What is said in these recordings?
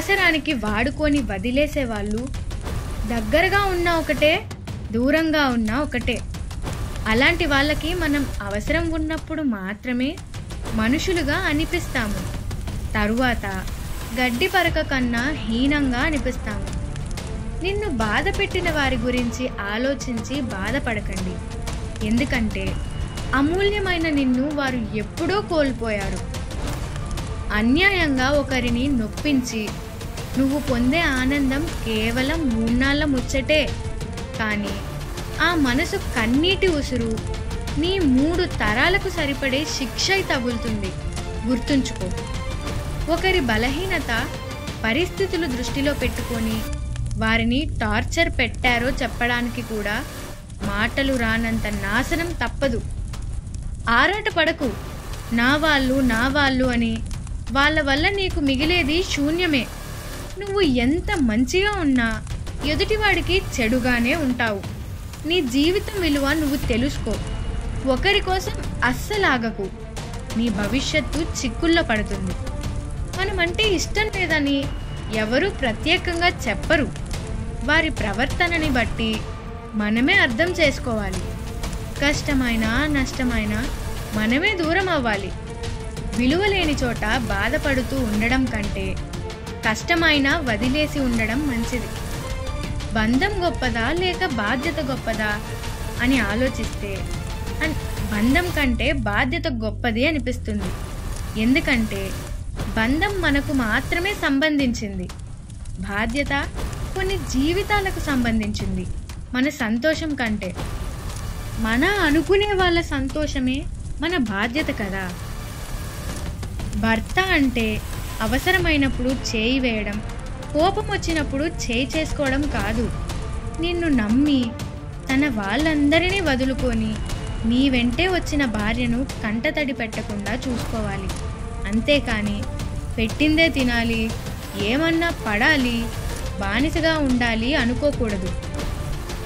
అవసరానికి వాడుకొని వదిలేసే వాళ్ళు దగ్గరగా ఉన్నా ఒకటే, దూరంగా ఉన్నా ఒకటే. అలాంటి వాళ్ళకి మనం అవసరం ఉన్నప్పుడు మాత్రమే మనుషులుగా అనిపిస్తాము. తరువాత గడ్డి పరక కన్నా హీనంగా అనిపిస్తాము. నిన్ను బాధ పెట్టిన వారి గురించి ఆలోచించి బాధపడకండి. ఎందుకంటే అమూల్యమైన నిన్ను వారు ఎప్పుడో కోల్పోయారు. అన్యాయంగా ఒకరిని నొప్పించి నువ్వు పొందే ఆనందం కేవలం మూన్నాళ్ళ ముచ్చటే. కానీ ఆ మనసు కన్నీటి ఉసురు నీ 3 తరాలకు సరిపడే శిక్ష తగులుతుంది. గుర్తుంచుకో. ఒకరి బలహీనత పరిస్థితులు దృష్టిలో పెట్టుకొని వారిని టార్చర్ పెట్టారో చెప్పడానికి కూడా మాటలు రానంత నాశనం తప్పదు. ఆరాటపడకు. నా వాళ్ళు అని. వాళ్ళ వల్ల నీకు మిగిలేది శూన్యమే. నువ్వు ఎంత మంచిగా ఉన్నా ఎదుటివాడికి చెడుగానే ఉంటావు. నీ జీవితం విలువ నువ్వు తెలుసుకో. ఒకరి కోసం అస్సలాగకు. నీ భవిష్యత్తు చిక్కుల్లో పడుతుంది. మనమంటే ఇష్టం లేదని ఎవరూ ప్రత్యేకంగా చెప్పరు. వారి ప్రవర్తనని బట్టి మనమే అర్థం చేసుకోవాలి. కష్టమైనా నష్టమైనా మనమే దూరం అవ్వాలి. విలువలేని చోట బాధపడుతూ ఉండడం కంటే కష్టమైనా వదిలేసి ఉండడం మంచిది. బంధం గొప్పదా లేక బాధ్యత గొప్పదా అని ఆలోచిస్తే బంధం కంటే బాధ్యత గొప్పది అనిపిస్తుంది. ఎందుకంటే బంధం మనకు మాత్రమే సంబంధించింది. బాధ్యత కొన్ని జీవితాలకు సంబంధించింది. మన సంతోషం కంటే మన అనుకునే వాళ్ళ సంతోషమే మన బాధ్యత కదా. భర్త అంటే అవసరమైనప్పుడు చేయి వేయడం, కోపం వచ్చినప్పుడు చేయి చేసుకోవడం కాదు. నిన్ను నమ్మి తన వాళ్ళందరినీ వదులుకొని నీ వెంటే వచ్చిన భార్యను కంటతడి పెట్టకుండా చూసుకోవాలి. అంతేకాని పెట్టిందే తినాలి, ఏమన్నా పడాలి, బానిసగా ఉండాలి అనుకోకూడదు.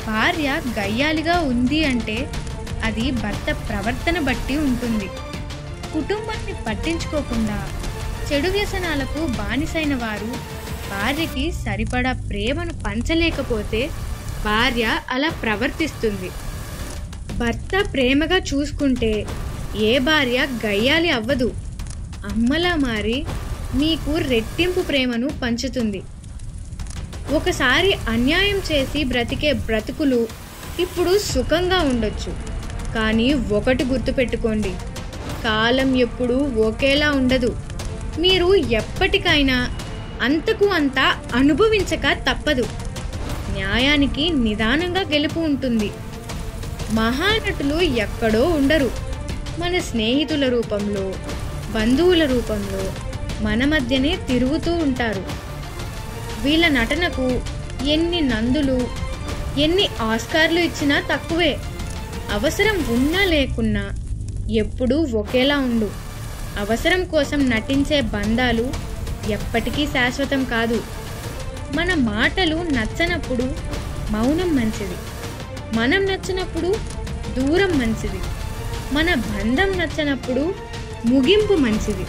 భార్య గయ్యాలిగా ఉంది అంటే అది భర్త ప్రవర్తన బట్టి ఉంటుంది. కుటుంబాన్ని పట్టించుకోకుండా చెడు వ్యసనాలకు బానిసైన వారు భార్యకి సరిపడా ప్రేమను పంచలేకపోతే భార్య అలా ప్రవర్తిస్తుంది. భర్త ప్రేమగా చూసుకుంటే ఏ భార్య గయ్యాలి అవ్వదు. అమ్మలా మారి మీకు రెట్టింపు ప్రేమను పంచుతుంది. ఒకసారి అన్యాయం చేసి బ్రతికే బ్రతుకులు ఇప్పుడు సుఖంగా ఉండొచ్చు. కానీ ఒకటి గుర్తుపెట్టుకోండి, కాలం ఎప్పుడూ ఒకేలా ఉండదు. మీరు ఎప్పటికైనా అంతకు అంత అనుభవించక తప్పదు. న్యాయానికి నిదానంగా గెలుపు ఉంటుంది. మహానటులు ఎక్కడో ఉండరు. మన స్నేహితుల రూపంలో, బంధువుల రూపంలో మన మధ్యనే తిరుగుతూ ఉంటారు. వీళ్ళ నటనకు ఎన్ని నందులు, ఎన్ని ఆస్కార్లు ఇచ్చినా తక్కువే. అవసరం ఉన్నా లేకున్నా ఎప్పుడూ ఒకేలా ఉండు. అవసరం కోసం నటించే బంధాలు ఎప్పటికీ శాశ్వతం కాదు. మన మాటలు నచ్చనప్పుడు మౌనం మంచిది. మనం నచ్చినప్పుడు దూరం మంచిది. మన బంధం నచ్చనప్పుడు ముగింపు మంచిది.